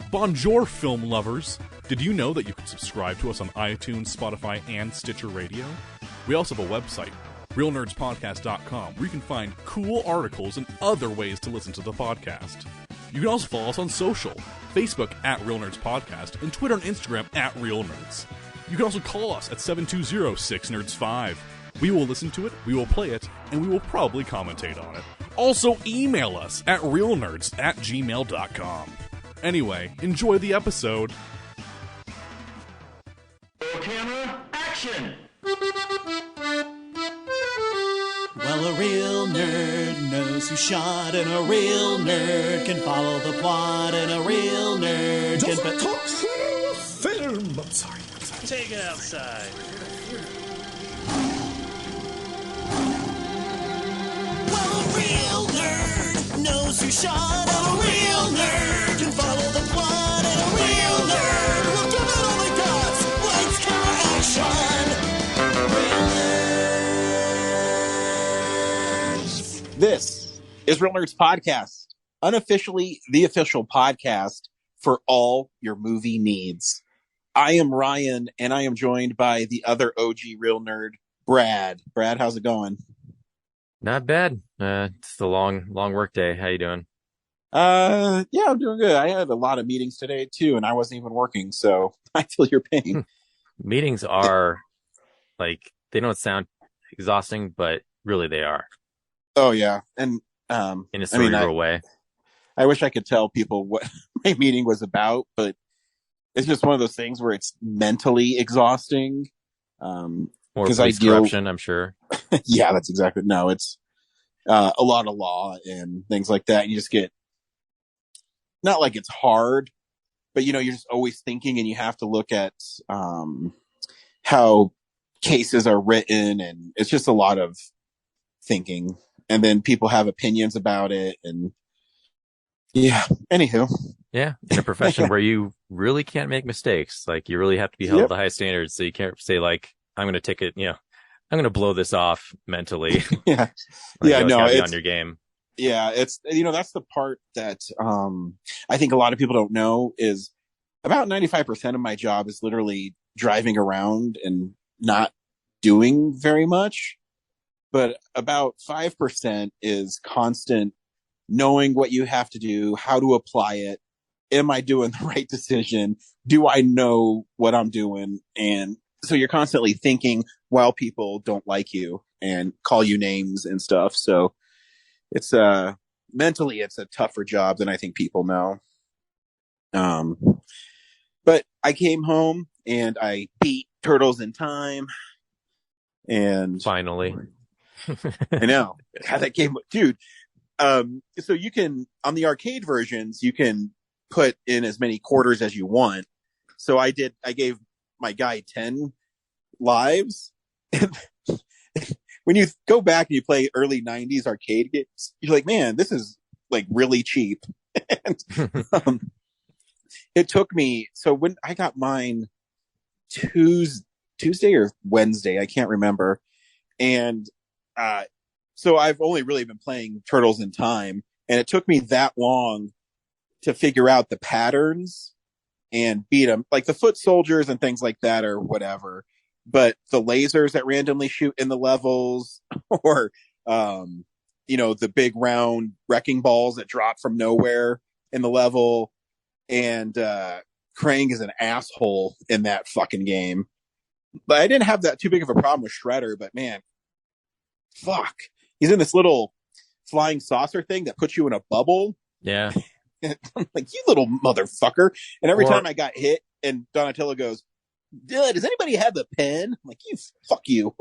Bonjour, film lovers! Did you know that you can subscribe to us on iTunes, Spotify, and Stitcher Radio? We also have a website, realnerdspodcast.com, where you can find cool articles and other ways to listen to the podcast. You can also follow us on social, Facebook at Real Nerds Podcast, and Twitter and Instagram at Real Nerds. You can also call us at 720-6nerds5. We will listen to it, we will play it, and we will probably commentate on it. Also, email us at realnerds@gmail.com. Anyway, enjoy the episode. Camera, action! Well, a real nerd knows who shot, and a real nerd can follow the plot, and a real nerd Just can... talk film! I'm sorry. Take it outside. Well, a real nerd knows who shot, and a real nerd can follow the plot, and a real nerd will give it all they got. Lights, camera, action! Real nerds. This is Real Nerds Podcast, unofficially the official podcast for all your movie needs. I am Ryan, and I am joined by the other OG Real Nerd, Brad. Brad, how's it going? Not bad. It's a long work day. How you doing? Yeah, I'm doing good. I had a lot of meetings today, too, and I wasn't even working, so I feel your pain. Meetings are, they don't sound exhausting, but really they are. Oh, yeah. And in a cerebral way. I wish I could tell people what my meeting was about, but it's just one of those things where it's mentally exhausting. More police corruption, I'm sure. Yeah, that's exactly. No, it's a lot of law and things like that. And you just get, not like it's hard, but you're just always thinking, and you have to look at how cases are written, and it's just a lot of thinking. And then people have opinions about it, and yeah. Anywho. Yeah, in a profession where you really can't make mistakes. Like, you really have to be held to high standards. So you can't say, like, I'm going to take it, I'm going to blow this off mentally. Yeah. Yeah, no, it's on your game. Yeah, it's, that's the part that I think a lot of people don't know is about 95% of my job is literally driving around and not doing very much. But about 5% is constant knowing what you have to do, how to apply it. Am I doing the right decision? Do I know what I'm doing? And so you're constantly thinking while people don't like you and call you names and stuff. So it's mentally it's a tougher job than I think people know. But I came home and I beat Turtles in Time. And finally, I know how that game, dude. So you can, on the arcade versions, you can put in as many quarters as you want. So I gave my guy 10 lives. When you go back and you play early 90s arcade games, you're like, man, this is like really cheap. And it took me, so when I got mine Tuesday or Wednesday, I can't remember. And so I've only really been playing Turtles in Time, and it took me that long to figure out the patterns and beat them. Like the foot soldiers and things like that or whatever. But the lasers that randomly shoot in the levels, or, the big round wrecking balls that drop from nowhere in the level. And Krang is an asshole in that fucking game. But I didn't have that too big of a problem with Shredder, but man, fuck. He's in this little flying saucer thing that puts you in a bubble. Yeah. And I'm like, you little motherfucker. And every time I got hit, and Donatello goes, does anybody have the pen? I'm like, fuck you.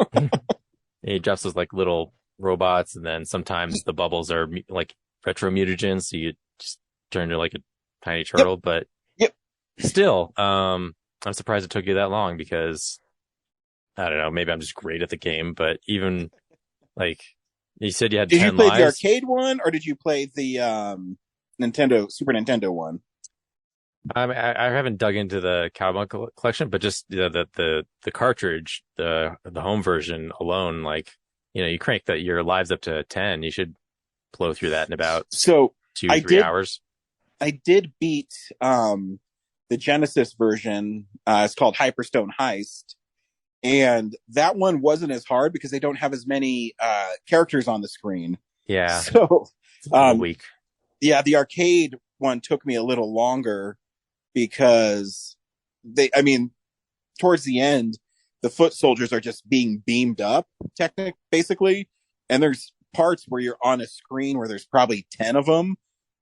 He drops those like little robots, and then sometimes the bubbles are like retro mutagens, so you just turn into like a tiny turtle. But still, I'm surprised it took you that long, because I don't know, maybe I'm just great at the game, but even like you said you had 10 lives. Did you play the arcade one, or did you play the Super Nintendo one? I haven't dug into the Cowboy collection, but just the cartridge, the home version alone, like, you crank your lives up to 10, you should blow through that in about 2-3 hours. I did beat the Genesis version. It's called Hyperstone Heist. And that one wasn't as hard because they don't have as many characters on the screen. Yeah. So, It's a little weak. Yeah, the arcade one took me a little longer because towards the end, the foot soldiers are just being beamed up, basically. And there's parts where you're on a screen where there's probably 10 of them.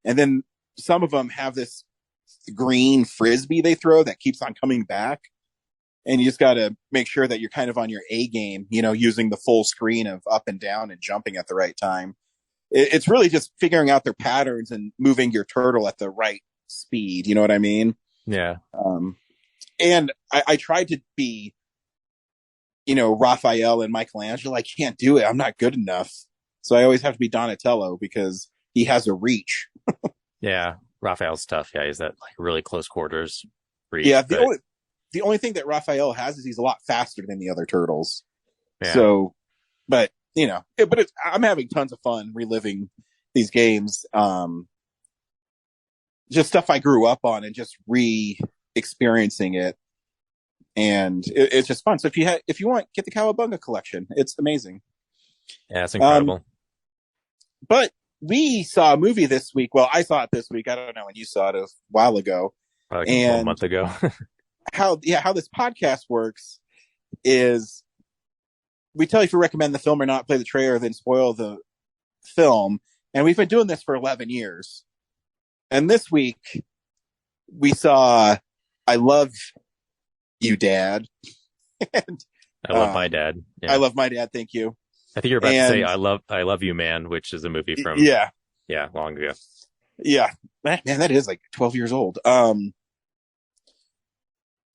And then some of them have this green frisbee they throw that keeps on coming back. And you just got to make sure that you're kind of on your A game, using the full screen of up and down and jumping at the right time. It's really just figuring out their patterns and moving your turtle at the right speed. You know what I mean? Yeah. And I tried to be, Raphael and Michelangelo. I can't do it. I'm not good enough. So I always have to be Donatello because he has a reach. Yeah. Raphael's tough. Yeah. He's that like really close quarters reach. Yeah. The only thing that Raphael has is he's a lot faster than the other turtles. Yeah. So, but I'm having tons of fun reliving these games. Just stuff I grew up on and just re-experiencing it. And it's just fun. So if you want, get the Cowabunga collection. It's amazing. Yeah, it's incredible. But we saw a movie this week. Well, I saw it this week. I don't know when you saw it a while ago. Probably a month ago. how this podcast works is we tell you if we recommend the film or not, play the trailer, then spoil the film. And we've been doing this for 11 years. And this week we saw I Love You, Dad. And I Love My Dad. Yeah. I Love My Dad. Thank you. I think you're about to say I Love You, Man, which is a movie from long ago. Yeah. Man, that is like 12 years old.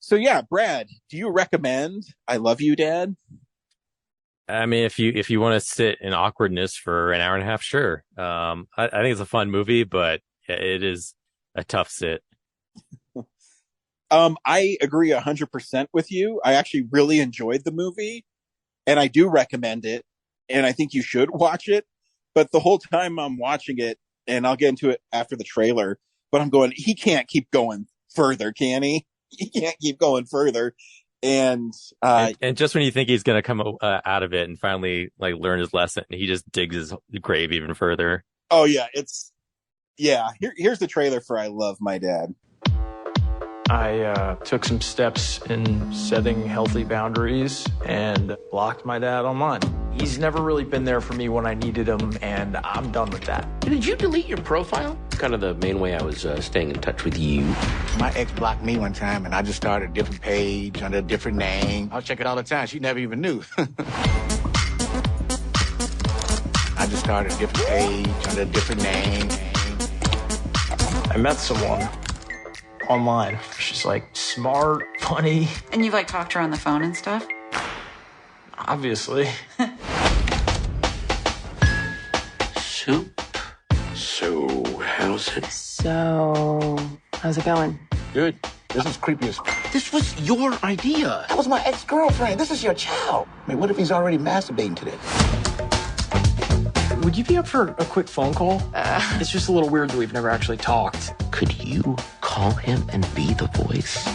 So yeah, Brad, do you recommend I Love You, Dad? I mean, if you want to sit in awkwardness for an hour and a half, sure. I think it's a fun movie, but it is a tough sit. I agree 100% with you. I actually really enjoyed the movie and I do recommend it. And I think you should watch it. But the whole time I'm watching it, and I'll get into it after the trailer, but I'm going, he can't keep going further, can he? He can't keep going further. And just when you think he's going to come out of it and finally like learn his lesson, he just digs his grave even further. Oh yeah. Here's the trailer for I Love My Dad. I took some steps in setting healthy boundaries and blocked my dad online. He's never really been there for me when I needed him, and I'm done with that. Did you delete your profile? Kind of the main way I was staying in touch with you. My ex blocked me one time, and I just started a different page under a different name. I'll check it all the time. She never even knew. I just started a different page under a different name. I met someone online. She's like smart, funny. And you've like talked to her on the phone and stuff? Obviously. Soup. So, how's it? So, how's it going? Good. This is creepy as... This was your idea. That was my ex-girlfriend. This is your child. I mean, what if he's already masturbating to this? Would you be up for a quick phone call? It's just a little weird that we've never actually talked. Could you call him and be the voice?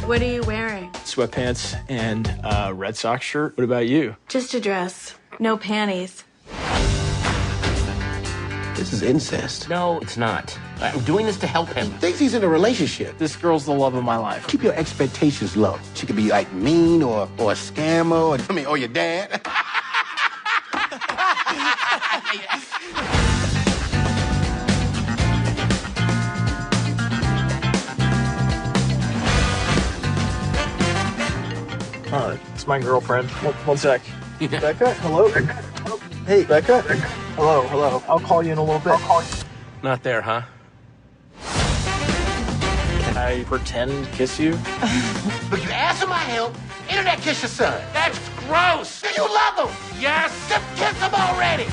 What are you wearing? Sweatpants and a Red Sox shirt. What about you? Just a dress. No panties. This is incest. No, it's not. I'm doing this to help him. He thinks he's in a relationship. This girl's the love of my life. Keep your expectations low. She could be like mean or a scammer or your dad. It's my girlfriend. One sec. Becca, hello? Hey, Becca. Hello. I'll call you in a little bit. Not there, huh? Can I pretend kiss you? Look, you asked for my help. Internet kiss your son. That's gross. Do you love him? Yes. Just kiss him already.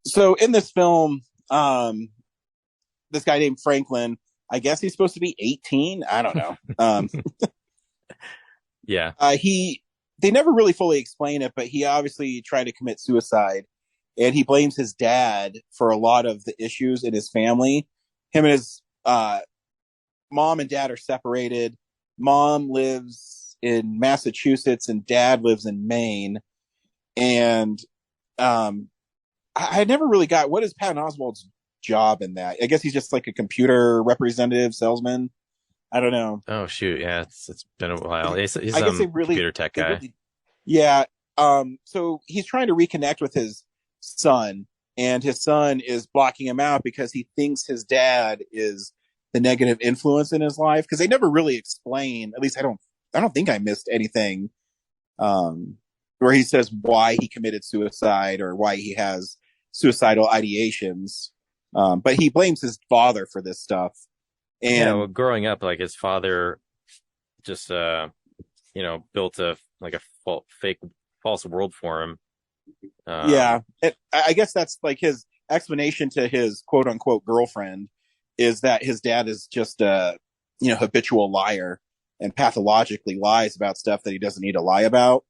So in this film, this guy named Franklin, I guess he's supposed to be 18. I don't know. Yeah. They never really fully explain it, but he obviously tried to commit suicide, and he blames his dad for a lot of the issues in his family. Him and his mom and dad are separated. Mom lives in Massachusetts and dad lives in Maine. And I never really got, what is Patton Oswalt's job in that? I guess he's just like a computer representative, salesman. I don't know. Oh shoot, yeah, it's been a while. He's I guess they really, computer tech guy. really, yeah. So he's trying to reconnect with his son, and his son is blocking him out because he thinks his dad is the negative influence in his life. Because they never really explain. At least I don't think I missed anything where he says why he committed suicide or why he has suicidal ideations. But he blames his father for this stuff. And well, growing up, like his father just built a fake false world for him. Yeah, I guess that's like his explanation to his quote unquote girlfriend is that his dad is just a habitual liar and pathologically lies about stuff that he doesn't need to lie about.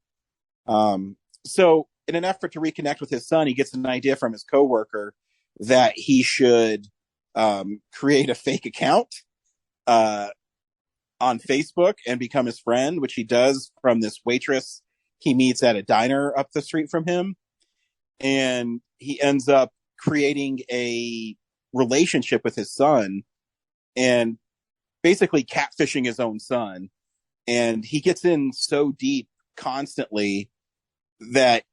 So in an effort to reconnect with his son, he gets an idea from his coworker that he should create a fake account on Facebook and become his friend, which he does from this waitress he meets at a diner up the street from him. And he ends up creating a relationship with his son and basically catfishing his own son. And he gets in so deep constantly that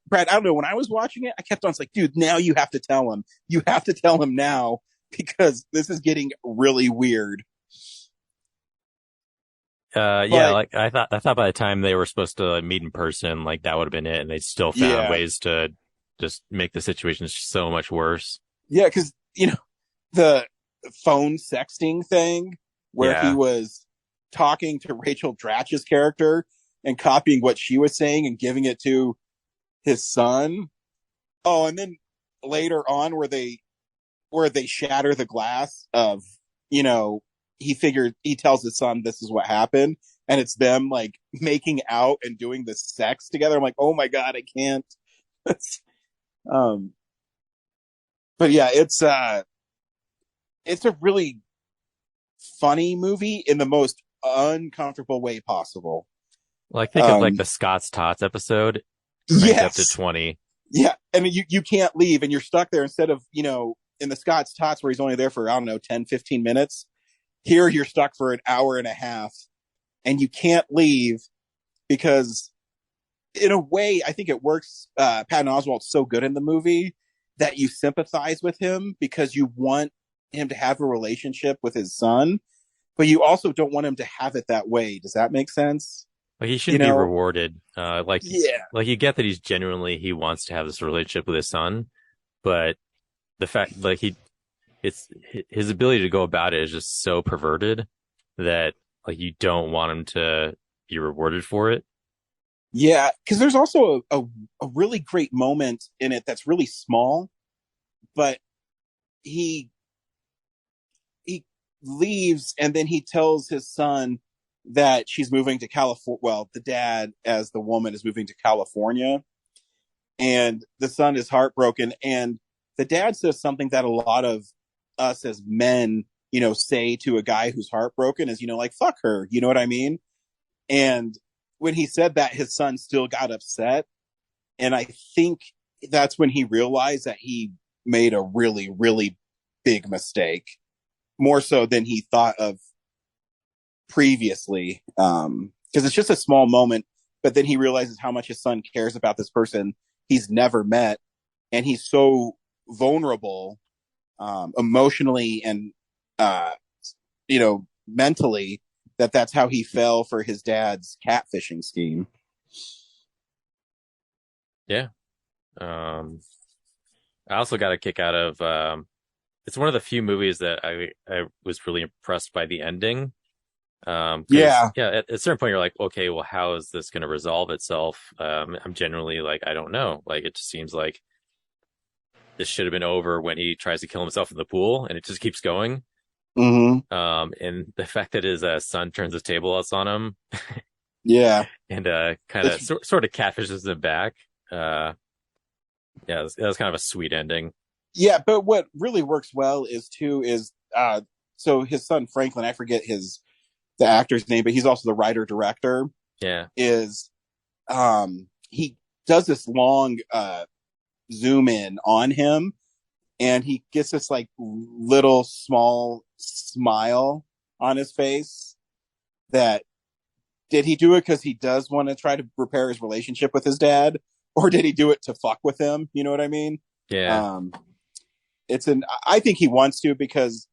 Brad, I don't know. When I was watching it, I kept on like, dude, now you have to tell him. You have to tell him now because this is getting really weird. Like I thought by the time they were supposed to meet in person, like that would have been it, and they still found ways to just make the situation so much worse. Yeah, because the phone sexting thing where he was talking to Rachel Dratch's character and copying what she was saying and giving it to his son. Oh, and then later on where they shatter the glass of, he tells his son this is what happened, and it's them like making out and doing the sex together. I'm like, oh my God, I can't. But yeah, it's a really funny movie in the most uncomfortable way possible. Like think of like the Scott's Tots episode. Yes. Up to 20. Yeah. And you can't leave and you're stuck there instead of, in the Scott's Tots where he's only there for, I don't know, 10, 15 minutes. Here you're stuck for an hour and a half and you can't leave because in a way, I think it works. Patton Oswalt's so good in the movie that you sympathize with him because you want him to have a relationship with his son, but you also don't want him to have it that way. Does that make sense? Like he shouldn't be rewarded. Like you get that he wants to have this relationship with his son, but the fact his ability to go about it is just so perverted that like you don't want him to be rewarded for it. Yeah, because there's also a really great moment in it that's really small, but he leaves and then he tells his son that she's moving to California. Well, the dad, as the woman, is moving to California, and the son is heartbroken. And the dad says something that a lot of us as men, say to a guy who's heartbroken is, like, fuck her. You know what I mean? And when he said that, his son still got upset. And I think that's when he realized that he made a really, really big mistake, more so than he thought of previously. Because it's just a small moment, but then he realizes how much his son cares about this person he's never met. And he's so vulnerable, emotionally and, mentally, that's how he fell for his dad's catfishing scheme. Yeah. I also got a kick out of, it's one of the few movies that I was really impressed by the ending. At a certain point you're like, okay, well, how is this going to resolve itself? I'm generally like, I don't know. Like, it just seems like this should have been over when he tries to kill himself in the pool and it just keeps going. Mm-hmm. And the fact that his son turns his tablets on him, Yeah, and kind of sort of catfishes him back. Yeah, that was kind of a sweet ending. yeah. But what really works well is so his son Franklin, I forget the actor's name, but he's also the writer director. Yeah, Is he does this long zoom in on him, and he gets this like little small smile on his face. That did he do it because he does want to try to repair his relationship with his dad, or did he do it to fuck with him? You know what I mean? yeah. I think he wants to, because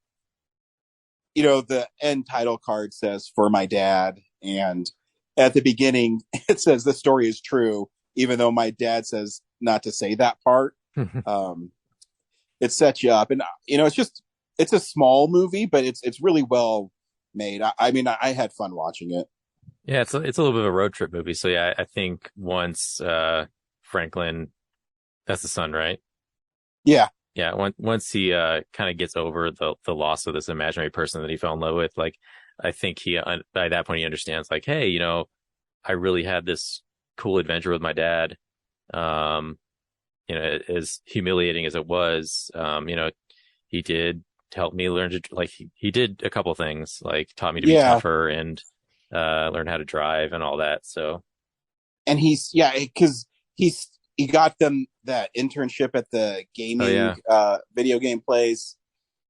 the end title card says "for my dad," and at the beginning it says the story is true, even though my dad says not to say that part. It sets you up, and it's a small movie, but it's really well made. I mean, I had fun watching it. Yeah, it's a little bit of a road trip movie. So yeah, I think once Franklin, that's the son, right? Yeah. Yeah, once he kind of gets over the loss of this imaginary person that he fell in love with, like I think he by that point he understands, like, hey, I really had this cool adventure with my dad. As humiliating as it was, he did help me learn to, like, he did a couple things, like taught me to be tougher and learn how to drive and all that. So, and because he got them that internship at the gaming video game place.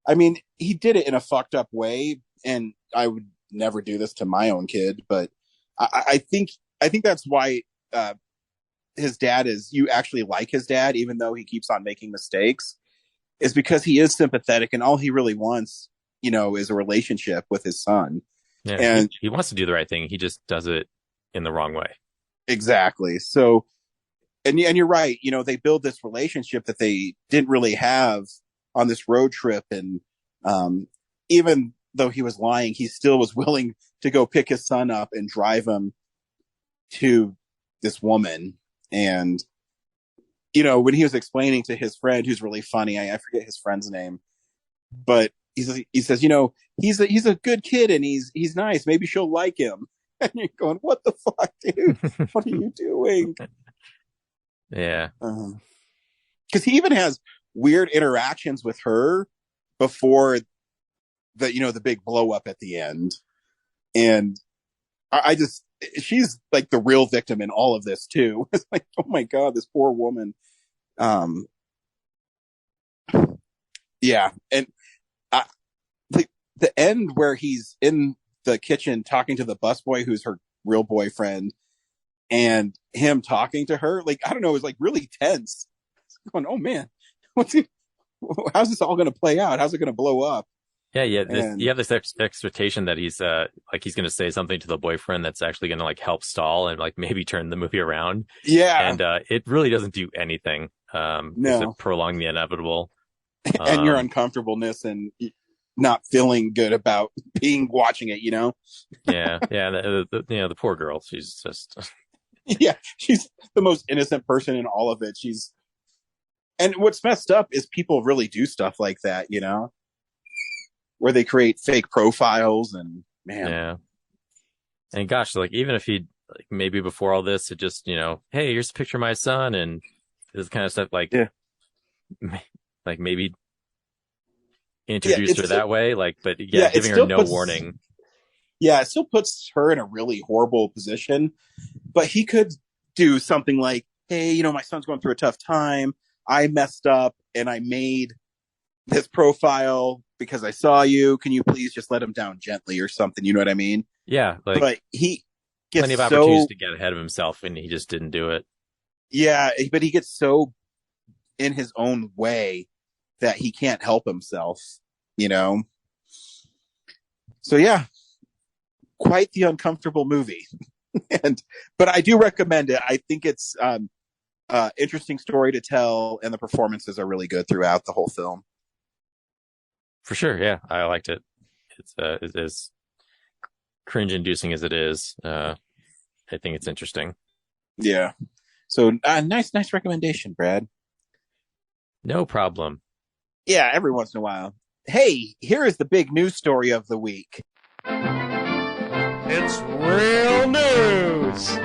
I mean, he did it in a fucked up way, and I would never do this to my own kid, but I think that's why his dad you actually like his dad, even though he keeps on making mistakes, is because he is sympathetic, and all he really wants, is a relationship with his son. Yeah, and he wants to do the right thing. He just does it in the wrong way. Exactly. So, and you're right. They build this relationship that they didn't really have on this road trip, and even though he was lying, he still was willing to go pick his son up and drive him to this woman. And when he was explaining to his friend, who's really funny, I forget his friend's name, but he says, he's a good kid, and he's nice. Maybe she'll like him. And you're going, what the fuck, dude? What are you doing? Yeah. Because he even has weird interactions with her before the big blow up at the end. And she's like the real victim in all of this too. It's like, oh my God, this poor woman. Yeah. And the end where he's in the kitchen talking to the busboy, who's her real boyfriend, and him talking to her, like, I don't know, it was like really tense. Going, oh man, how's this all going to play out? How's it going to blow up? Yeah, you have this expectation that he's he's going to say something to the boyfriend that's actually going to like help stall and like maybe turn the movie around. Yeah, and it really doesn't do anything. No, prolong the inevitable, and your uncomfortableness and not feeling good about watching it. Yeah. The poor girl. She's just yeah, she's the most innocent person in all of it. And what's messed up is people really do stuff like that, where they create fake profiles, and man. Yeah. And gosh, like, even if he, like, maybe before all this, it just, hey, here's a picture of my son and this kind of stuff, like, like maybe introduced her that way, like, but giving her no warning. Yeah, it still puts her in a really horrible position, but he could do something like, hey, my son's going through a tough time. I messed up and I made this profile because I saw you. Can you please just let him down gently or something? You know what I mean? Yeah. Like, but he gets plenty of opportunities to get ahead of himself, and he just didn't do it. Yeah, but he gets so in his own way that he can't help himself, So yeah, quite the uncomfortable movie. But I do recommend it. I think it's interesting story to tell, and the performances are really good throughout the whole film. For sure, yeah, I liked it. It's as cringe-inducing as it is. I think it's interesting. Yeah. So nice recommendation, Brad. No problem. Yeah, every once in a while. Hey, here is the big news story of the week. It's real news.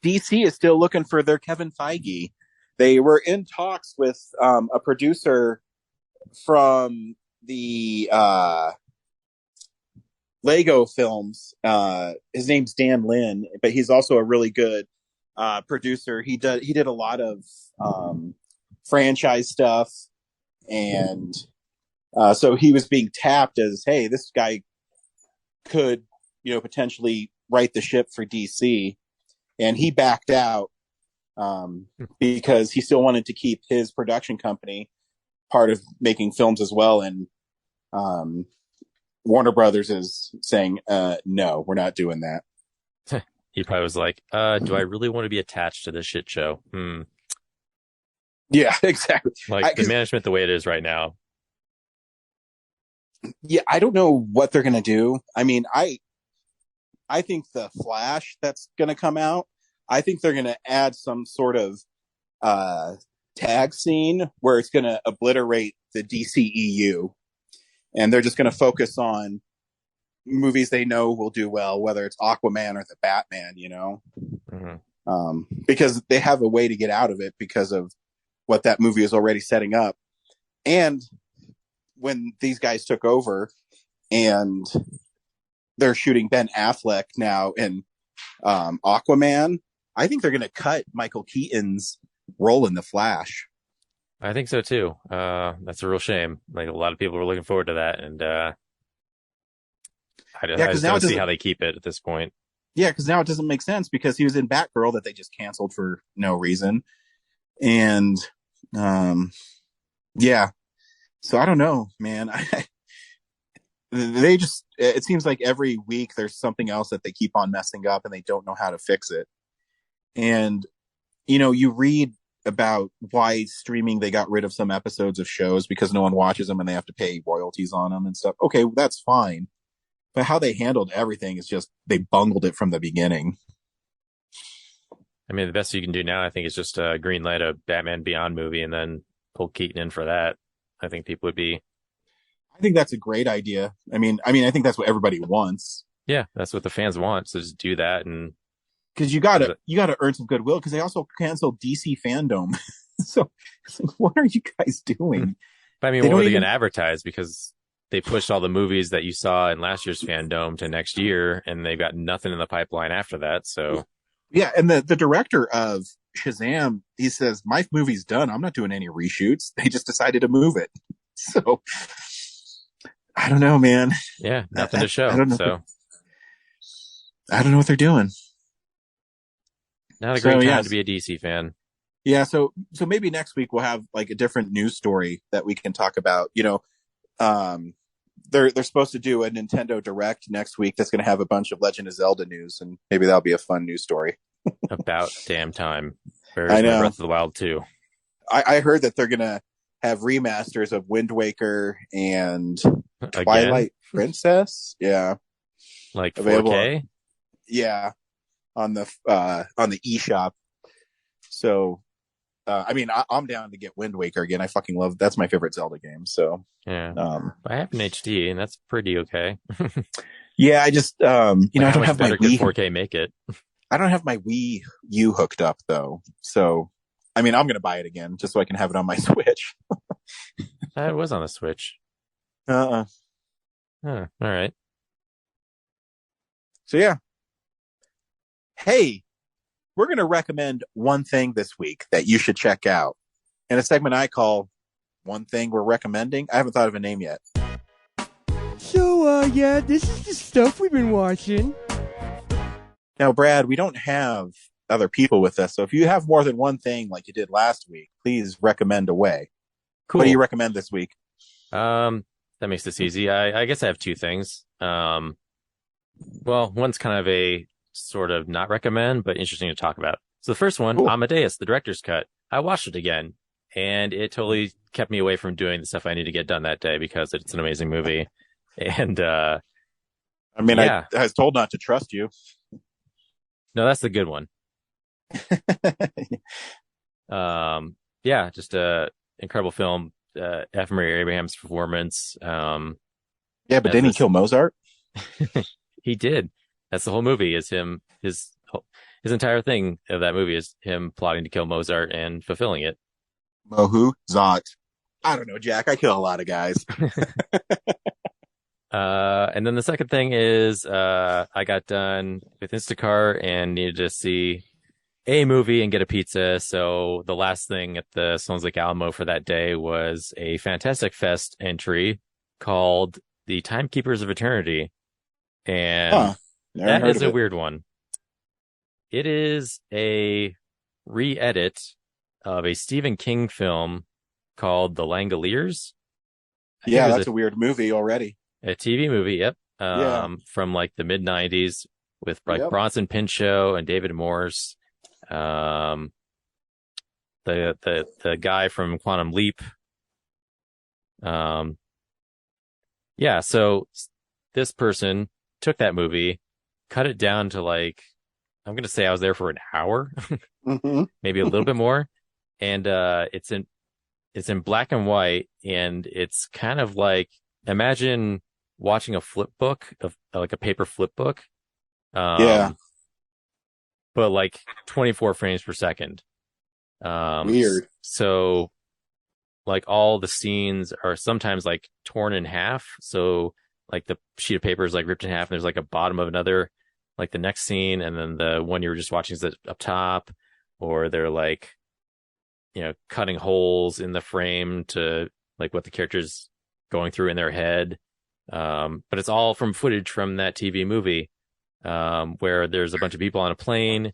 DC is still looking for their Kevin Feige. They were in talks with a producer from the Lego films. His name's Dan Lin, but he's also a really good producer. He did a lot of franchise stuff, and so he was being tapped as, hey, this guy could, potentially right the ship for DC, and he backed out because he still wanted to keep his production company part of making films as well, and Warner Brothers is saying, no, we're not doing that. He probably was like, do I really want to be attached to this shit show? Yeah, exactly. Like the management the way it is right now. Yeah, I don't know what they're going to do. I mean, I think the Flash that's going to come out, I think they're going to add some sort of tag scene where it's going to obliterate the DCEU. And they're just going to focus on movies they know will do well, whether it's Aquaman or the Batman, because they have a way to get out of it because of what that movie is already setting up. And when these guys took over and they're shooting Ben Affleck now in Aquaman, I think they're going to cut Michael Keaton's role in the Flash. I think so too. That's a real shame. Like a lot of people were looking forward to that, and I just don't see how they keep it at this point. Yeah, because now it doesn't make sense because he was in Batgirl that they just canceled for no reason, and yeah. So I don't know, man. It seems like every week there's something else that they keep on messing up, and they don't know how to fix it. And you read about why streaming, they got rid of some episodes of shows because no one watches them and they have to pay royalties on them and stuff. Okay, that's fine. But how they handled everything is just, they bungled it from the beginning. I mean, the best you can do now, I think, is just greenlight a Batman Beyond movie and then pull Keaton in for that. I think people would be. I think that's a great idea. I mean, I think that's what everybody wants. Yeah, that's what the fans want. So just do that, and because you gotta earn some goodwill. Because they also canceled DC Fandom. So it's like, what are you guys doing? But I mean, what are they going to advertise? Because they pushed all the movies that you saw in last year's Fandom to next year, and they've got nothing in the pipeline after that. So yeah, and the director of Shazam, he says, my movie's done. I'm not doing any reshoots. They just decided to move it. So I don't know, man. Yeah, nothing to show. I don't know. So I don't know what they're doing. Not a great time to be a DC fan. Yeah, so maybe next week we'll have like a different news story that we can talk about. They're supposed to do a Nintendo Direct next week that's going to have a bunch of Legend of Zelda news, and maybe that'll be a fun news story. About damn time. I know. Breath of the Wild 2. I heard that they're going to have remasters of Wind Waker and Twilight Princess. Yeah, like 4K. Available. Yeah, on the eShop. So, I'm down to get Wind Waker again. I fucking love. That's my favorite Zelda game. So yeah, I have an HD, and that's pretty okay. Yeah, I just I don't have my Wii. 4K make it. I don't have my Wii U hooked up though, so I'm gonna buy it again just so I can have it on my Switch. It was on the Switch. All right. So yeah. Hey, we're gonna recommend one thing this week that you should check out, in a segment I call "One Thing We're Recommending." I haven't thought of a name yet. So, this is the stuff we've been watching. Now, Brad, we don't have other people with us, so if you have more than one thing like you did last week, please recommend away. Cool. What do you recommend this week? That makes this easy. I guess I have two things. Well, one's kind of a sort of not recommend, but interesting to talk about. So the first one, cool. Amadeus, the director's cut. I watched it again, and it totally kept me away from doing the stuff I need to get done that day because it's an amazing movie. And I was told not to trust you. No, that's the good one. yeah, just a incredible film. F. Murray Abraham's performance. Yeah, but didn't he kill Mozart? He did. That's the whole movie. Is him. His entire thing of that movie is him plotting to kill Mozart and fulfilling it. Mozart. I don't know, Jack. I kill a lot of guys. And then the second thing is, I got done with Instacart and needed to see a movie and get a pizza. So the last thing at the Stones Lake Alamo for that day was a Fantastic Fest entry called The Timekeepers of Eternity. And that is a weird one. It is a re-edit of a Stephen King film called The Langoliers. Yeah, that's a weird movie already. A TV movie, yep. From like the mid 90s with like Bronson Pinchot and David Morse. The guy from Quantum Leap. Yeah, so this person took that movie, cut it down to like, I'm going to say I was there for an hour, maybe a little bit more. And it's in black and white, and it's kind of like, imagine watching a flip book of like a paper flip book. But like 24 frames per second. Weird. So like all the scenes are sometimes like torn in half. So like the sheet of paper is like ripped in half and there's like a bottom of another, like the next scene. And then the one you were just watching is up top, or they're like, cutting holes in the frame to like what the character's going through in their head. But it's all from footage from that TV movie, where there's a bunch of people on a plane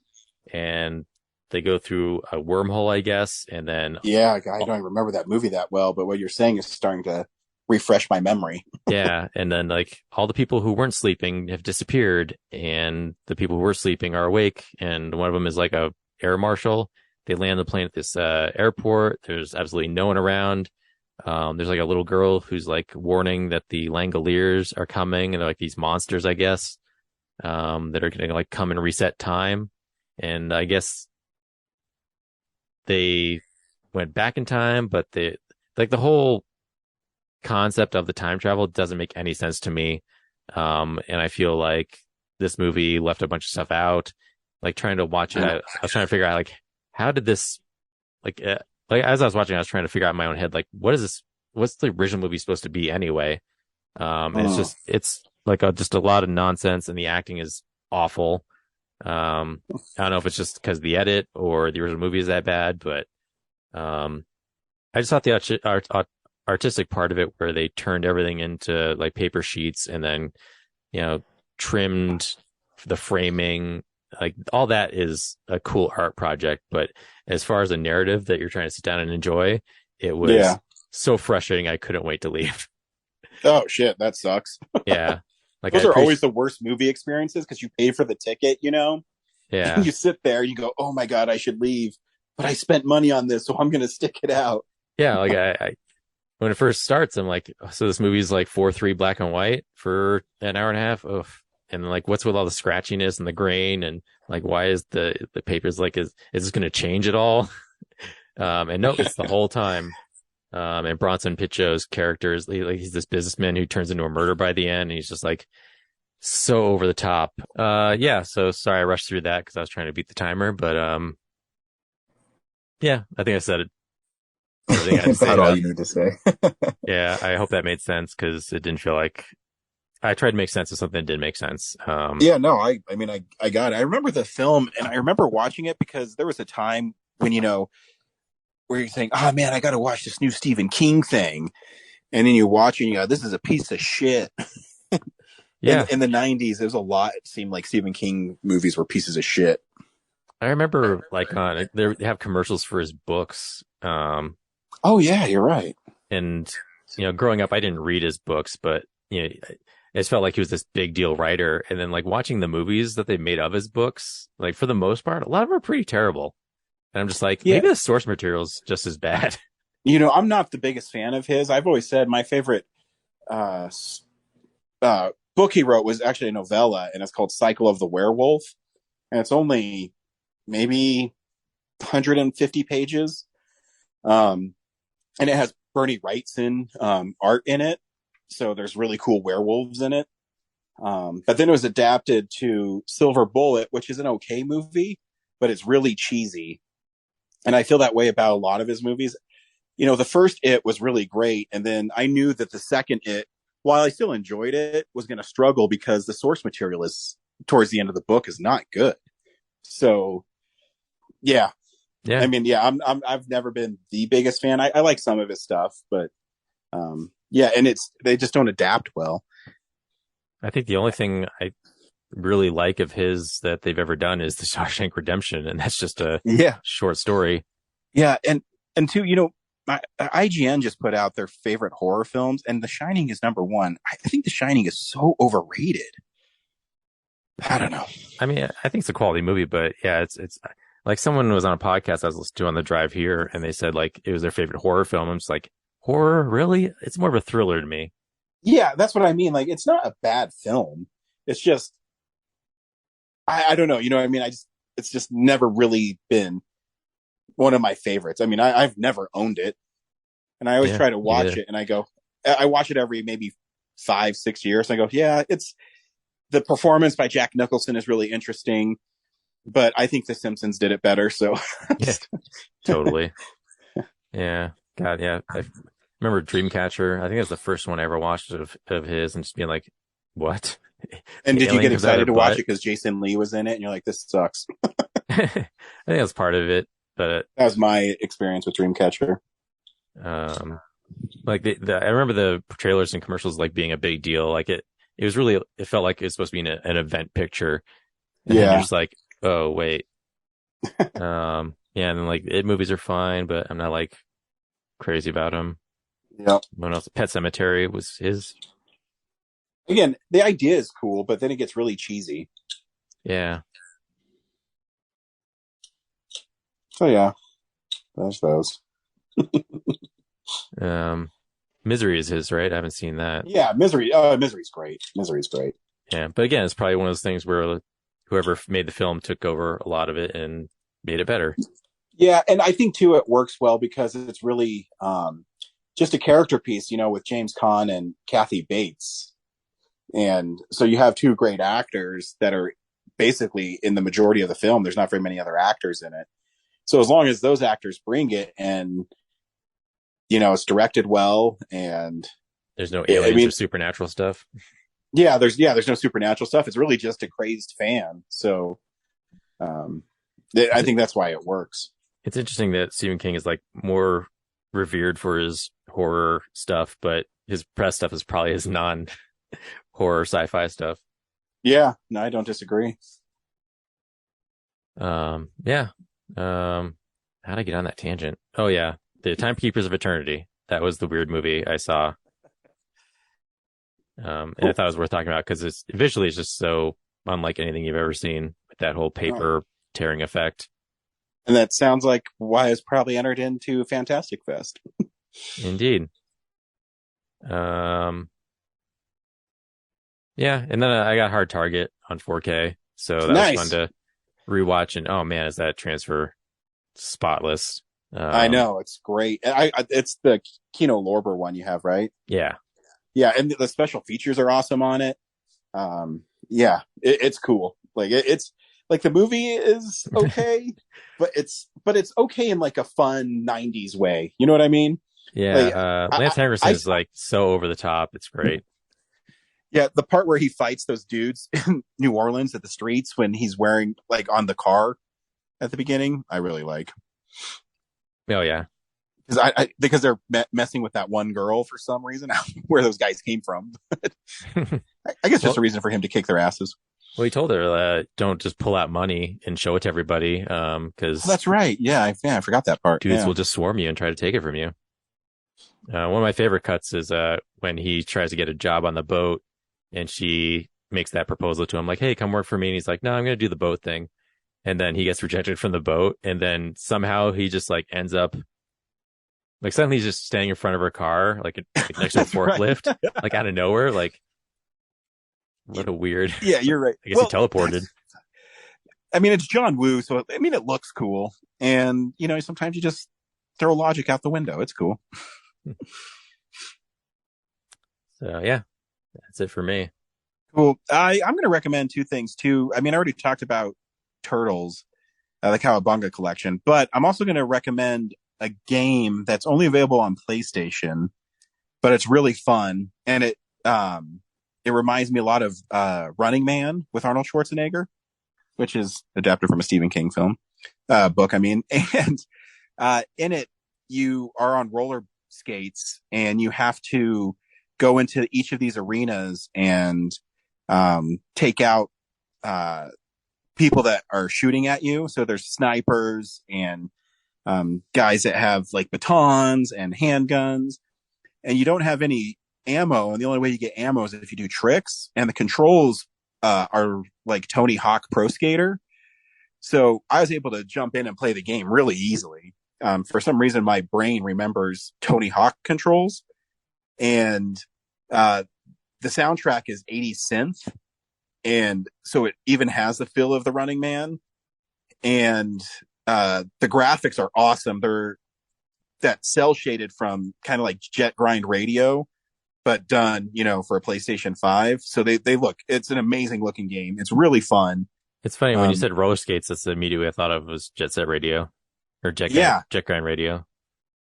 and they go through a wormhole, I guess. And then, I don't remember that movie that well, but what you're saying is starting to refresh my memory. Yeah. And then like all the people who weren't sleeping have disappeared, and the people who were sleeping are awake. And one of them is like a air marshal. They land the plane at this airport. There's absolutely no one around. There's like a little girl who's like warning that the Langoliers are coming, and they're like these monsters, I guess, that are going to like come and reset time. And I guess they went back in time, but the whole concept of the time travel doesn't make any sense to me. And I feel like this movie left a bunch of stuff out. Like trying to watch it, I was trying to figure out like, how did this, like as I was watching, I was trying to figure out in my own head, like, what is this? What's the original movie supposed to be anyway? And it's like just a lot of nonsense, and the acting is awful. I don't know if it's just because the edit or the original movie is that bad, but I just thought the artistic part of it, where they turned everything into like paper sheets and then, trimmed the framing, like all that is a cool art project. But as far as a narrative that you're trying to sit down and enjoy, it was so frustrating. I couldn't wait to leave. Oh shit, that sucks. Yeah. Like those are always the worst movie experiences, because you pay for the ticket, Yeah. And you sit there, you go, oh my God, I should leave, but I spent money on this, so I'm going to stick it out. Yeah. Like I when it first starts, I'm like, so this movie's like 4:3 black and white for an hour and a half. Ugh. And like, what's with all the scratchiness and the grain, and like, why is the papers like, is this going to change at all? And no, it's the whole time. And Bronson Pinchot's character is like, he's this businessman who turns into a murder by the end. And he's just like so over the top. So sorry I rushed through that because I was trying to beat the timer, but yeah, I think I said it. That's not all you need to say. Yeah, I hope that made sense, because it didn't feel like I tried to make sense of something that didn't make sense. I mean, I got it. I remember the film, and I remember watching it because there was a time when, where you're saying, oh man, I got to watch this new Stephen King thing. And then you watch and you go, this is a piece of shit. Yeah. In the 90s, there's a lot, it seemed like Stephen King movies were pieces of shit. I remember like they have commercials for his books. Oh yeah, you're right. And, growing up, I didn't read his books, but, it just felt like he was this big deal writer. And then like watching the movies that they made of his books, like for the most part, a lot of them are pretty terrible. And I'm just like, maybe the source material's just as bad. I'm not the biggest fan of his. I've always said my favorite book he wrote was actually a novella, and it's called Cycle of the Werewolf. And it's only maybe 150 pages. And it has Bernie Wrightson art in it. So there's really cool werewolves in it. But then it was adapted to Silver Bullet, which is an okay movie, but it's really cheesy. And I feel that way about a lot of his movies. You know, the first It was really great. And then I knew that the second It, while I still enjoyed it, was going to struggle because the source material is towards the end of the book is not good. So, yeah. I mean, yeah, I've never been the biggest fan. I like some of his stuff, but yeah, and they just don't adapt well. I think the only thing I really like of his that they've ever done is the Shawshank Redemption, and that's just a short story. Yeah, and two, you know, IGN just put out their favorite horror films, and The Shining is number one. I think The Shining is so overrated. I don't know. I mean, I think it's a quality movie, but yeah, it's like someone was on a podcast I was listening to on the drive here, and they said like it was their favorite horror film. I'm just like, horror, really? It's more of a thriller to me. Yeah, that's what I mean. Like, it's not a bad film. It's just, I don't know. You know what I mean? It's just never really been one of my favorites. I mean, I've never owned it, and I always try to watch it, and I watch it every maybe 5-6 years. And I go, yeah, the performance by Jack Nicholson is really interesting, but I think The Simpsons did it better. So, yeah, totally. Yeah, God, yeah. I remember Dreamcatcher. I think that's the first one I ever watched of his, and just being like, "What?" And did you get excited to watch it because Jason Lee was in it, and you're like, "This sucks"? I think that's part of it, but that was my experience with Dreamcatcher. Like I remember the trailers and commercials like being a big deal. Like it felt like it was supposed to be an event picture. And then you're just like, oh wait. Yeah, and then like movies are fine, but I'm not like crazy about them. Yeah. What else? Pet Sematary was his. Again, the idea is cool, but then it gets really cheesy. Yeah. So yeah, there's those. Misery is his, right? I haven't seen that. Yeah, Misery. Misery's great. Misery's great. Yeah, but again, it's probably one of those things where whoever made the film took over a lot of it and made it better. Yeah, and I think too it works well because it's really just a character piece, you know, with James Caan and Kathy Bates. And so you have two great actors that are basically in the majority of the film. There's not very many other actors in it. So as long as those actors bring it and, you know, it's directed well and there's no aliens or supernatural stuff. Yeah, there's no supernatural stuff. It's really just a crazed fan. So I think that's why it works. It's interesting that Stephen King is like more revered for his horror stuff, but his press stuff is probably his non-horror sci-fi stuff. Yeah, no, I don't disagree. Yeah. How'd I get on that tangent? Oh yeah, The Timekeepers of Eternity. That was the weird movie I saw. And I thought it was worth talking about because it's visually just so unlike anything you've ever seen with that whole paper tearing effect. And that sounds like why it's probably entered into Fantastic Fest. Indeed. Yeah, and then I got Hard Target on 4K, so that was fun to rewatch. And oh man, is that transfer spotless? I know, it's great. It's the Kino Lorber one you have, right? Yeah. Yeah, and the special features are awesome on it. Yeah, it's cool. Like it's like the movie is okay, but it's okay in like a fun 90s way. You know what I mean? Yeah, like, Lance Henriksen is like so over the top. It's great. Yeah, the part where he fights those dudes in New Orleans at the streets when he's wearing like on the car at the beginning, I really like. Oh yeah, because they're messing with that one girl for some reason. I don't know where those guys came from. I guess just a reason for him to kick their asses. Well, he told her, don't just pull out money and show it to everybody, because that's right. Yeah, I forgot that part. Dudes will just swarm you and try to take it from you. One of my favorite cuts is when he tries to get a job on the boat, and she makes that proposal to him, like, "Hey, come work for me." And he's like, "No, I'm going to do the boat thing." And then he gets rejected from the boat, and then somehow he just like ends up. Like suddenly he's just standing in front of her car, like next to a forklift, like out of nowhere. Like, what a weird. Yeah, you're right. I guess he teleported. I mean, it's John Woo, so I mean, it looks cool, and you know, sometimes you just throw logic out the window. It's cool. So yeah, that's it for me. Cool. I'm going to recommend two things too. I mean, I already talked about Turtles, the Cowabunga collection, but I'm also going to recommend a game that's only available on PlayStation, but it's really fun, and it reminds me a lot of Running Man with Arnold Schwarzenegger, which is adapted from a Stephen King book. I mean, and in it you are on roller skates, and you have to go into each of these arenas and take out people that are shooting at you. So there's snipers and guys that have like batons and handguns, and you don't have any ammo. And the only way you get ammo is if you do tricks. And the controls are like Tony Hawk Pro Skater. So I was able to jump in and play the game really easily. For some reason, my brain remembers Tony Hawk controls, and the soundtrack is 80s synth. And so it even has the feel of the Running Man, and the graphics are awesome. They're that cell shaded from kind of like Jet Grind Radio, but done, for a PlayStation 5. So it's an amazing looking game. It's really fun. It's funny when you said roller skates, that's the immediate I thought of was Jet Set Radio or Jet Grind Radio.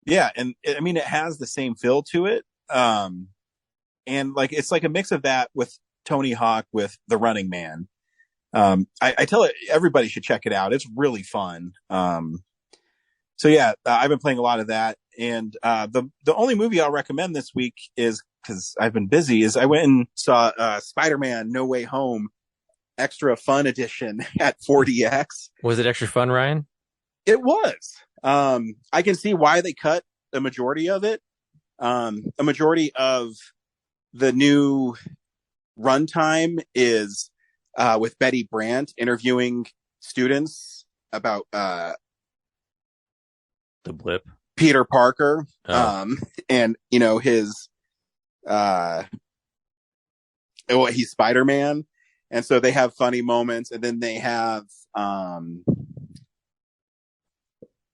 Yeah. And it has the same feel to it. And like, it's like a mix of that with Tony Hawk with the Running Man. I tell everybody should check it out. It's really fun. So yeah, I've been playing a lot of that. And the only movie I'll recommend this week is, because I've been busy, is I went and saw Spider-Man No Way Home Extra Fun Edition at 4DX. Was it extra fun, Ryan? It was. I can see why they cut the majority of it. A majority of the new runtime is with Betty Brant interviewing students about the blip, Peter Parker, and his he's Spider-Man, and so they have funny moments, and then they have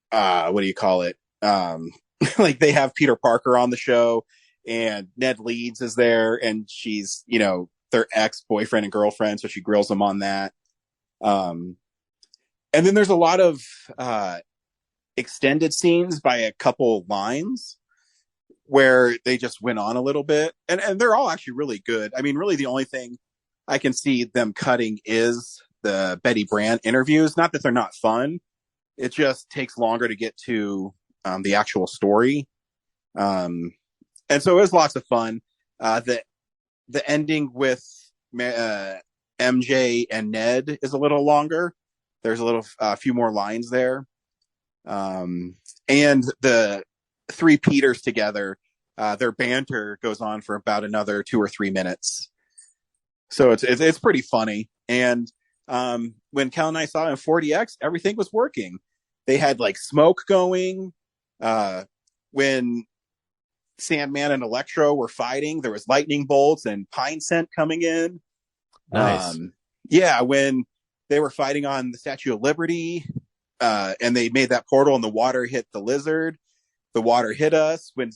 what do you call it? Like they have Peter Parker on the show, and Ned Leeds is there, and she's their ex-boyfriend and girlfriend, so she grills them on that. And then there's a lot of extended scenes by a couple lines where they just went on a little bit, and they're all actually really good. I mean, really the only thing I can see them cutting is the Betty Brant interviews. Not that they're not fun. It just takes longer to get to the actual story. And so it was lots of fun. The ending with MJ and Ned is a little longer. There's a few more lines there. And the three Peters together, their banter goes on for about another 2 or 3 minutes. So it's pretty funny. And when Cal and I saw it in 4DX, everything was working. They had like smoke going. When Sandman and Electro were fighting, there was lightning bolts and pine scent coming in. Nice. When they were fighting on the Statue of Liberty, and they made that portal and the water hit the lizard, the water hit us. When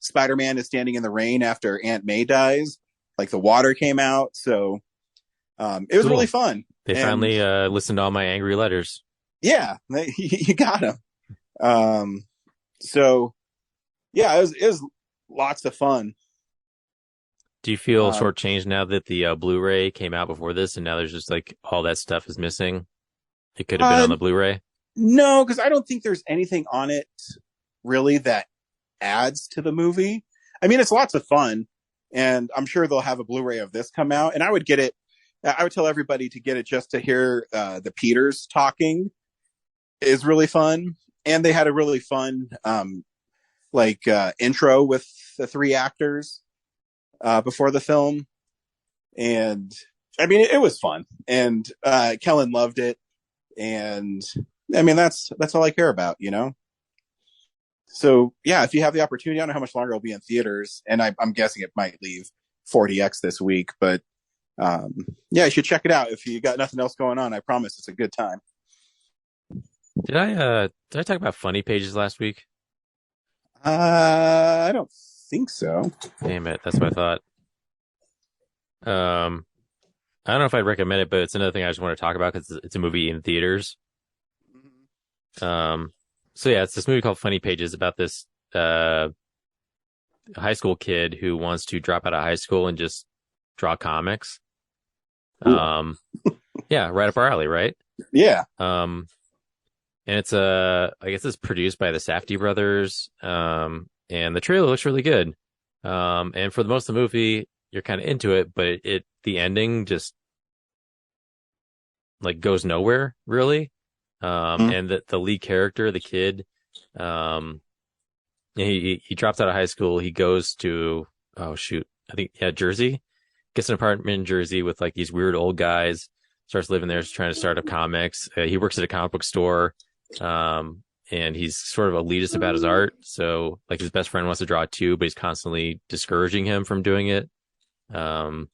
Spider-Man is standing in the rain after Aunt May dies, like the water came out. So it was really fun. They finally listened to all my angry letters. Yeah, you got them. So yeah, it was lots of fun. Do you feel shortchanged now that the Blu-ray came out before this, and now there's just like all that stuff is missing? It could have been on the Blu-ray. No, because I don't think there's anything on it really that adds to the movie. I mean, it's lots of fun, and I'm sure they'll have a Blu-ray of this come out, and I would get it. I would tell everybody to get it just to hear the Peters talking is really fun, and they had a really fun intro with the 3 actors before the film, and I mean it was fun, and Kellen loved it, and I mean that's all I care about, So yeah, if you have the opportunity, I don't know how much longer it'll be in theaters, and I'm guessing it might leave 4DX this week, but yeah, you should check it out if you got nothing else going on. I promise it's a good time. Did I talk about funny pages last week? I don't think so. Damn it, that's what I thought. I don't know if I'd recommend it, but it's another thing I just want to talk about because it's a movie in theaters. So yeah, it's this movie called Funny Pages about this high school kid who wants to drop out of high school and just draw comics. Cool. Yeah, right up our alley, right? Yeah. And it's I guess it's produced by the Safdie brothers. And the trailer looks really good. And for the most of the movie, you're kind of into it, but the ending just like goes nowhere really. And the lead character, the kid, he drops out of high school. He goes to, oh shoot, I think, yeah, Jersey, gets an apartment in Jersey with like these weird old guys, starts living there, trying to start up comics. He works at a comic book store. And he's sort of elitist about his art. So like his best friend wants to draw too, but he's constantly discouraging him from doing it. And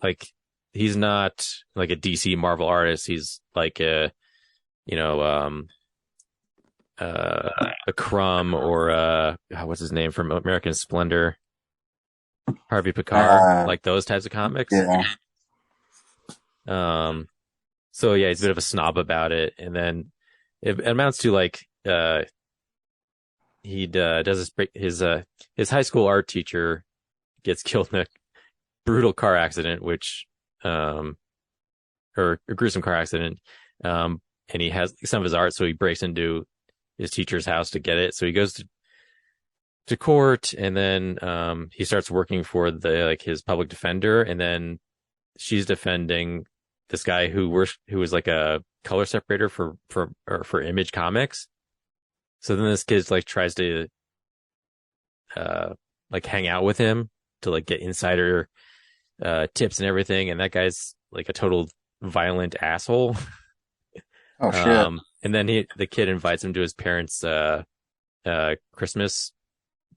like, he's not like a DC Marvel artist. He's like a Crumb or what's his name from American Splendor? Harvey Pekar, like those types of comics. Yeah. So yeah, he's a bit of a snob about it. And then it amounts to like, he does his high school art teacher gets killed in a brutal car accident, or a gruesome car accident. And he has some of his art, so he breaks into his teacher's house to get it. So he goes to court, and then he starts working for his public defender, and then she's defending this guy who was like a color separator for Image Comics. So then this kid like tries to like hang out with him to like get insider tips and everything, and that guy's like a total violent asshole. Oh shit. And then the kid invites him to his parents' Christmas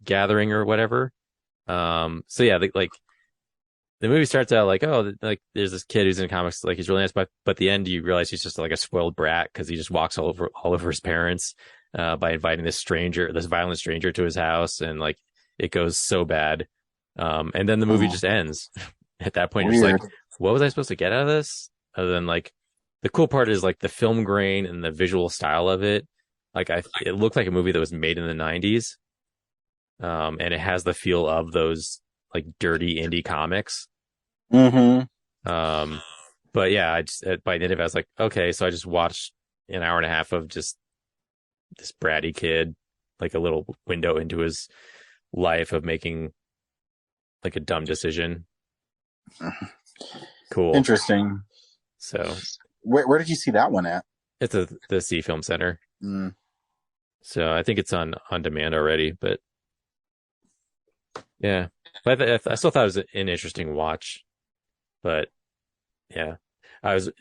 gathering or whatever. So yeah, the movie starts out like, oh, like there's this kid who's in comics, like he's really nice, but at the end you realize he's just like a spoiled brat because he just walks all over his parents by inviting this violent stranger to his house, and like it goes so bad. And then the movie just ends. At that point, you're just like, what was I supposed to get out of this? Other than like, the cool part is like the film grain and the visual style of it. Like it looked like a movie that was made in the 90s. And it has the feel of those like dirty indie comics. Mm-hmm. But yeah, I just, by the end of it, I was like, okay, so I just watched an hour and a half of just this bratty kid, like a little window into his life of making like a dumb decision. Cool. Interesting. So where did you see that one at? It's the C Film Center. So I think it's on demand already, but yeah, but I still thought it was an interesting watch. But yeah, I was,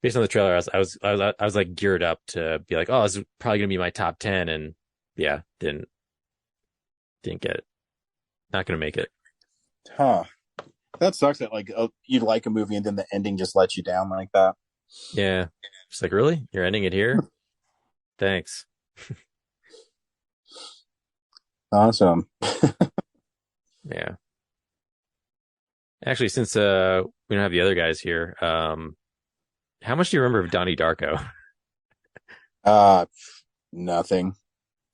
based on the trailer, I was like geared up to be like, oh, this is probably gonna be my top 10, and yeah, didn't get it. Not gonna make it. Huh. That sucks that like you like a movie and then the ending just lets you down like that. Yeah. Just like, really? You're ending it here? Thanks. Awesome. Yeah. Actually, since we don't have the other guys here, how much do you remember of Donnie Darko? Nothing.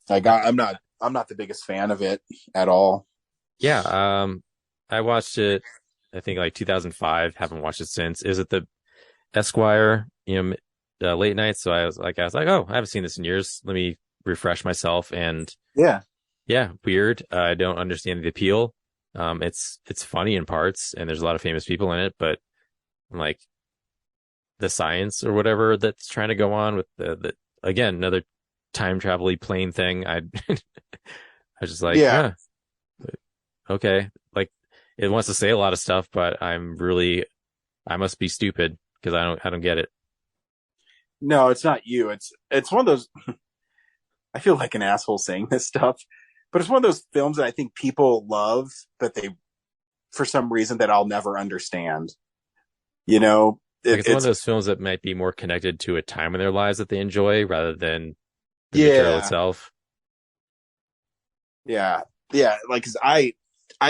I'm not the biggest fan of it at all. Yeah. I watched it, I think like 2005. Haven't watched it since. Is it the Esquire, late nights? So I was like, oh, I haven't seen this in years. Let me refresh myself. And yeah, weird. I don't understand the appeal. It's funny in parts, and there's a lot of famous people in it, but like the science or whatever that's trying to go on with the again, another time travel-y plane thing. I was just like, yeah, okay. Like it wants to say a lot of stuff, but I must be stupid because I don't get it. No, it's not you. It's one of those, I feel like an asshole saying this stuff, but it's one of those films that I think people love, but for some reason that I'll never understand. It's one of those films that might be more connected to a time in their lives that they enjoy rather than the material itself. Yeah. Like, 'cause I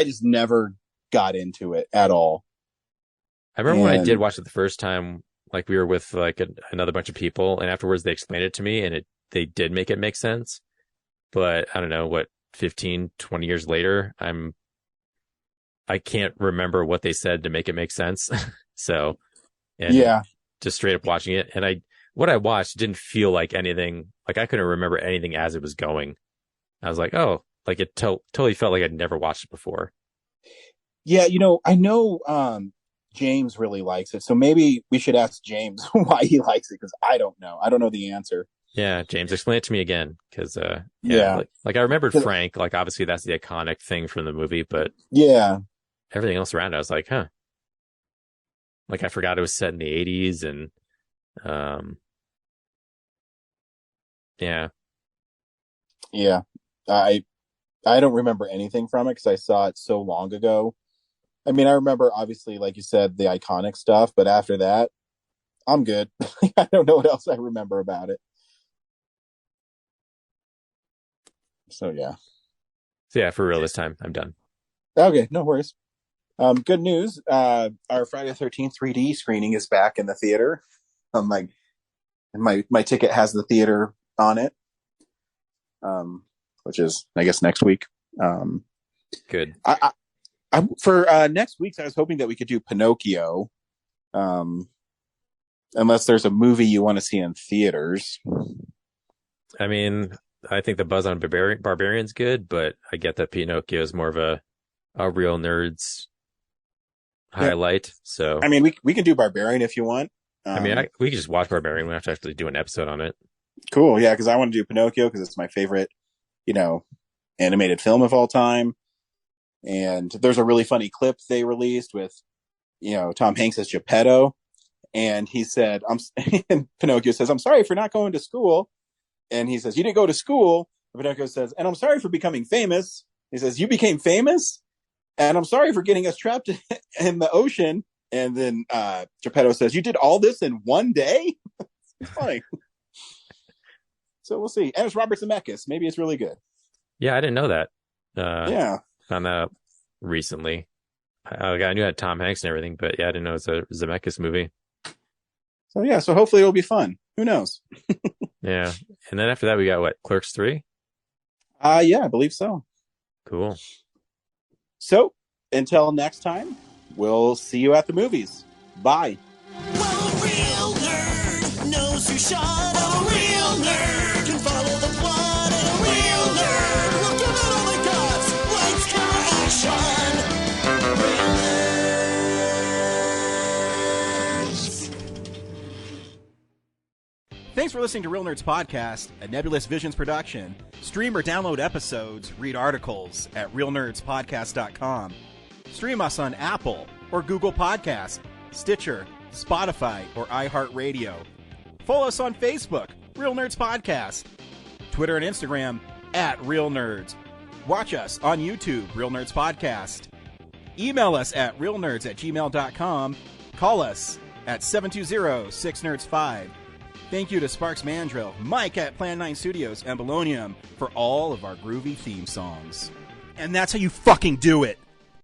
just never got into it at all. I remember when I did watch it the first time, like we were with like another bunch of people, and afterwards they explained it to me, and they did make it make sense. But I don't know, what, 15, 20 years later, I can't remember what they said to make it make sense. So, just straight up watching it. And what I watched didn't feel like anything, like I couldn't remember anything as it was going. I was like, oh, like it totally felt like I'd never watched it before. Yeah. I know, James really likes it. So maybe we should ask James why he likes it. 'Cause I don't know. I don't know the answer. Yeah. James, explain it to me again. 'Cause, like I remembered Frank, like obviously that's the iconic thing from the movie, but everything else around it, I was like, huh. Like I forgot it was set in the 80s and, Yeah. I don't remember anything from it because I saw it so long ago. I mean, I remember obviously, like you said, the iconic stuff, but after that, I'm good. I don't know what else I remember about it. So yeah, for real this time, I'm done. Okay, no worries. Good news. Our Friday the 13th 3D screening is back in the theater. My ticket has the theater on it. Which is, I guess, next week. Good. For next week's, I was hoping that we could do Pinocchio. Unless there's a movie you want to see in theaters. I mean, I think the buzz on Barbarian's good, but I get that Pinocchio is more of a real nerds highlight. So I mean, we can do Barbarian if you want. I mean, we can just watch Barbarian. We don't have to actually do an episode on it. Cool, yeah, because I want to do Pinocchio because it's my favorite, animated film of all time. And there's a really funny clip they released with, Tom Hanks as Geppetto, and he said, and Pinocchio says, "I'm sorry for not going to school," and he says, "You didn't go to school." And Pinocchio says, "And I'm sorry for becoming famous." He says, "You became famous, and I'm sorry for getting us trapped in the ocean." And then Geppetto says, "You did all this in one day?" It's funny. So we'll see. And it's Robert Zemeckis. Maybe it's really good. Yeah, I didn't know that. Yeah. Found that out recently. I knew it had Tom Hanks and everything, but yeah, I didn't know it was a Zemeckis movie. So hopefully it'll be fun. Who knows? Yeah. And then after that, we got what? Clerks 3? Yeah, I believe so. Cool. So until next time, we'll see you at the movies. Bye. Well, a real nerd knows who shot up. A real nerd can follow the plot. And a real nerd will give it all they got. Lights, camera, action. Real nerds. Thanks for listening to Real Nerds Podcast, a Nebulous Visions production. Stream or download episodes, read articles at realnerdspodcast.com. Stream us on Apple or Google Podcasts, Stitcher, Spotify, or iHeartRadio. Follow us on Facebook, Real Nerds Podcast. Twitter and Instagram, @Real Nerds. Watch us on YouTube, Real Nerds Podcast. Email us at realnerds@gmail.com. Call us at 720-6nerds5. Thank you to Sparks Mandrill, Mike at Plan 9 Studios, and Bolognium for all of our groovy theme songs. And that's how you fucking do it!